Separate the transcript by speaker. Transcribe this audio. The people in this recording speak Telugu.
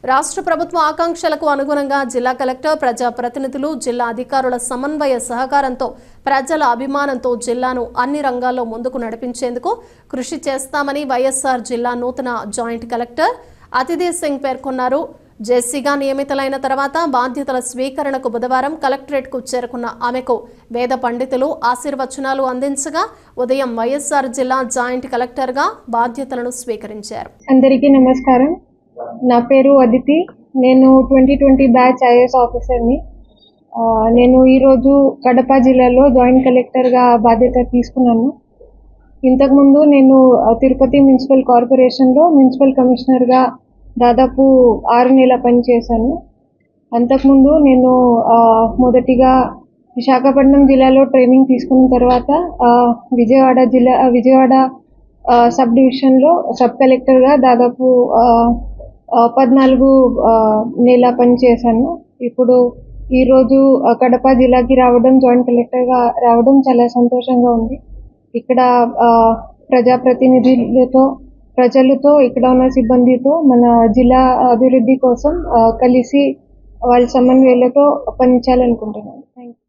Speaker 1: రాష్ట్ర ప్రభుత్వ ఆకాంక్షలకు అనుగుణంగా జిల్లా కలెక్టర్ ప్రజా ప్రతినిధులు జిల్లా అధికారుల సమన్వయ సహకారంతో ప్రజల అభిమానంతో జిల్లాను అన్ని రంగాల్లో ముందుకు నడిపించేందుకు కృషి చేస్తామని వైఎస్ఆర్ జిల్లా నూతన జాయింట్ కలెక్టర్ అతిథి సింగ్ పేర్కొన్నారు. జెసిగా నియమితులైన తర్వాత బాధ్యతల స్వీకరణకు బుధవారం కలెక్టరేట్కు చేరుకున్న ఆమెకు వేద పండితులు ఆశీర్వచనాలు అందించగా ఉదయం వైఎస్ఆర్ జిల్లా జాయింట్ కలెక్టర్గా బాధ్యతలను స్వీకరించారు.
Speaker 2: అందరికీ నమస్కారం. నా పేరు అదితి. నేను 2020 బ్యాచ్ ఐఏఎస్ ఆఫీసర్ని. నేను ఈరోజు కడప జిల్లాలో జాయింట్ కలెక్టర్గా బాధ్యత తీసుకున్నాను. ఇంతకుముందు నేను తిరుపతి మున్సిపల్ కార్పొరేషన్లో మున్సిపల్ కమిషనర్గా దాదాపు 6 నెలల పనిచేశాను. అంతకుముందు నేను మొదటిగా విశాఖపట్నం జిల్లాలో ట్రైనింగ్ తీసుకున్న తర్వాత విజయవాడ సబ్ డివిజన్లో సబ్ కలెక్టర్గా దాదాపు 14 నెలల పనిచేశాను. ఇప్పుడు ఈరోజు కడప జిల్లాకి రావడం, జాయింట్ కలెక్టర్గా రావడం చాలా సంతోషంగా ఉంది. ఇక్కడ ప్రజాప్రతినిధులతో, ప్రజలతో, ఇక్కడ ఉన్న సిబ్బందితో మన జిల్లా అభివృద్ధి కోసం కలిసి వాళ్ళ సమన్వయాలతో పనిచేయాలనుకుంటున్నాను. Thank you.